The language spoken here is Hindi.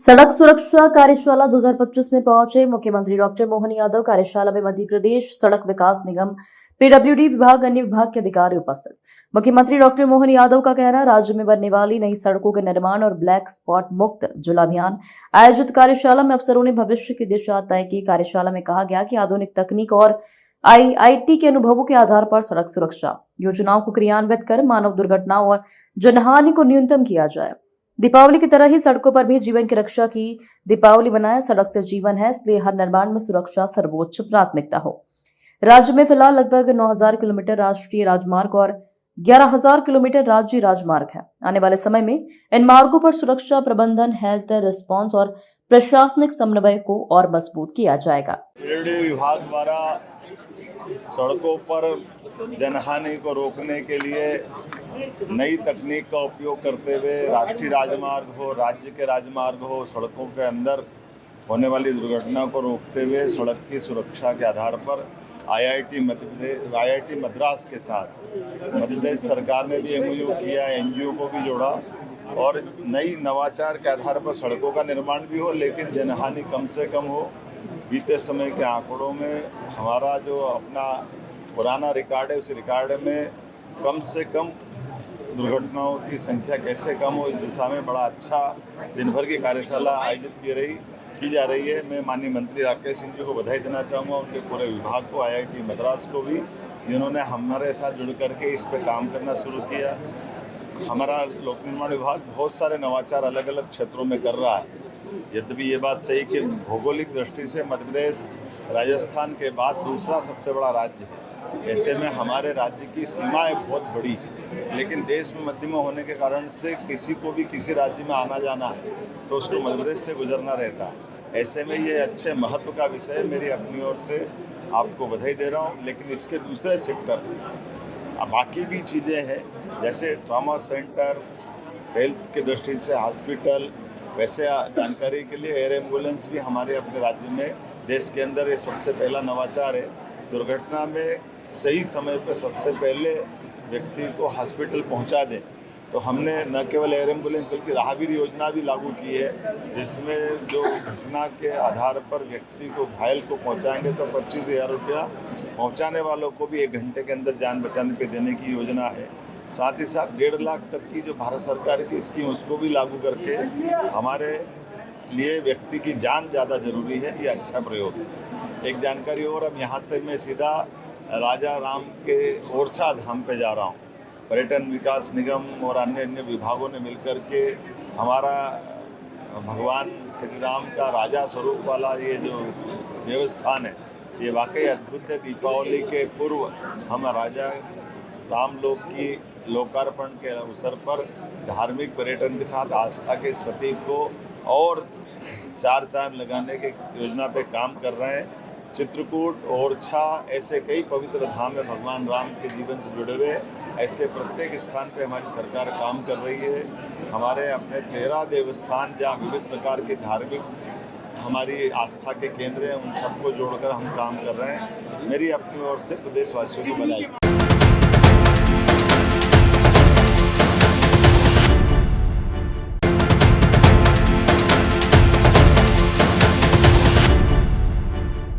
सड़क सुरक्षा कार्यशाला 2025 में पहुंचे मुख्यमंत्री डॉक्टर मोहन यादव। कार्यशाला में मध्य प्रदेश सड़क विकास निगम, पीडब्ल्यूडी विभाग, अन्य विभाग के अधिकारी उपस्थित। मुख्यमंत्री डॉक्टर मोहन यादव का कहना, राज्य में बनने वाली नई सड़कों के निर्माण और ब्लैक स्पॉट मुक्त जिला अभियान। आयोजित कार्यशाला में अफसरों ने भविष्य की दिशा तय की। कार्यशाला में कहा गया कि आधुनिक तकनीक और आईआईटी के अनुभवों के आधार पर सड़क सुरक्षा योजनाओं को क्रियान्वित कर मानव दुर्घटनाओं और जनहानि को न्यूनतम किया जाए। दीपावली की तरह ही सड़कों पर भी जीवन की रक्षा की दीपावली बनाए। सड़क से जीवन है, इसलिए हर निर्माण में सुरक्षा सर्वोच्च प्राथमिकता हो। राज्य में फिलहाल लगभग 9,000 किलोमीटर राष्ट्रीय राजमार्ग और 11,000 किलोमीटर राज्य राजमार्ग है। आने वाले समय में इन मार्गों पर सुरक्षा प्रबंधन, हेल्थ रिस्पांस और प्रशासनिक समन्वय को और मजबूत किया जाएगा। विभाग द्वारा सड़कों पर जनहानि को रोकने के लिए नई तकनीक का उपयोग करते हुए राष्ट्रीय राजमार्ग हो, राज्य के राजमार्ग हो, सड़कों के अंदर होने वाली दुर्घटना को रोकते हुए सड़क की सुरक्षा के आधार पर आईआईटी मद्रास के साथ मध्य प्रदेश सरकार ने भी एमओयू किया, एनजीओ को भी जोड़ा और नई नवाचार के आधार पर सड़कों का निर्माण भी हो, लेकिन जनहानि कम से कम हो। बीते समय के आंकड़ों में हमारा जो अपना पुराना रिकॉर्ड है, उस रिकॉर्ड में कम से कम दुर्घटनाओं की संख्या कैसे कम हो, इस दिशा में बड़ा अच्छा दिन भर की कार्यशाला आयोजित की जा रही है। मैं माननीय मंत्री राकेश सिंह जी को बधाई देना चाहूँगा, उनके पूरे विभाग को, आईआईटी मद्रास को भी, जिन्होंने हमारे साथ जुड़ करके इस पर काम करना शुरू किया। हमारा लोक निर्माण विभाग बहुत सारे नवाचार अलग अलग क्षेत्रों में कर रहा है। यद्यपि ये बात सही कि भौगोलिक दृष्टि से मध्य प्रदेश राजस्थान के बाद दूसरा सबसे बड़ा राज्य है। ऐसे में हमारे राज्य की सीमाएं बहुत बड़ी, लेकिन देश में मध्यम होने के कारण से किसी को भी किसी राज्य में आना जाना है तो उसको मध्य प्रदेश से गुजरना रहता है। ऐसे में ये अच्छे महत्व का विषय है। मेरी अपनी ओर से आपको बधाई दे रहा हूँ। लेकिन इसके दूसरे सेक्टर बाकी भी चीज़ें हैं, जैसे ट्रॉमा सेंटर, हेल्थ की दृष्टि से हॉस्पिटल। वैसे जानकारी के लिए एयर एम्बुलेंस भी हमारे अपने राज्य में, देश के अंदर ये सबसे पहला नवाचार है। दुर्घटना में सही समय पर सबसे पहले व्यक्ति को हॉस्पिटल पहुंचा दें, तो हमने न केवल एयर एम्बुलेंस बल्कि राहगीर योजना भी लागू की है, जिसमें जो घटना के आधार पर व्यक्ति को, घायल को पहुंचाएंगे तो 25,000 रुपया, पहुंचाने वालों को भी 1 घंटे के अंदर जान बचाने पे देने की योजना है। साथ ही साथ 1.5 लाख तक की जो भारत सरकार की स्कीम, उसको भी लागू करके हमारे लिए व्यक्ति की जान ज़्यादा जरूरी है। ये अच्छा प्रयोग है। एक जानकारी और, अब यहाँ से मैं सीधा राजा राम के ओरछा धाम पे जा रहा हूँ। पर्यटन विकास निगम और अन्य विभागों ने मिलकर के हमारा भगवान श्री राम का राजा स्वरूप वाला ये जो देवस्थान है, ये वाकई अद्भुत है। दीपावली के पूर्व हम राजा राम लोक की लोकार्पण के अवसर पर धार्मिक पर्यटन के साथ आस्था के इस प्रतीक को और 4 चांद लगाने के योजना पे काम कर रहे हैं। चित्रकूट, ओरछा, ऐसे कई पवित्र धाम है भगवान राम के जीवन से जुड़े हुए। ऐसे प्रत्येक स्थान पे हमारी सरकार काम कर रही है। हमारे अपने 13 देवस्थान जहाँ विविध प्रकार के धार्मिक हमारी आस्था के केंद्र हैं, उन सबको जोड़कर हम काम कर रहे हैं। मेरी अपनी ओर से प्रदेशवासियों को बधाई।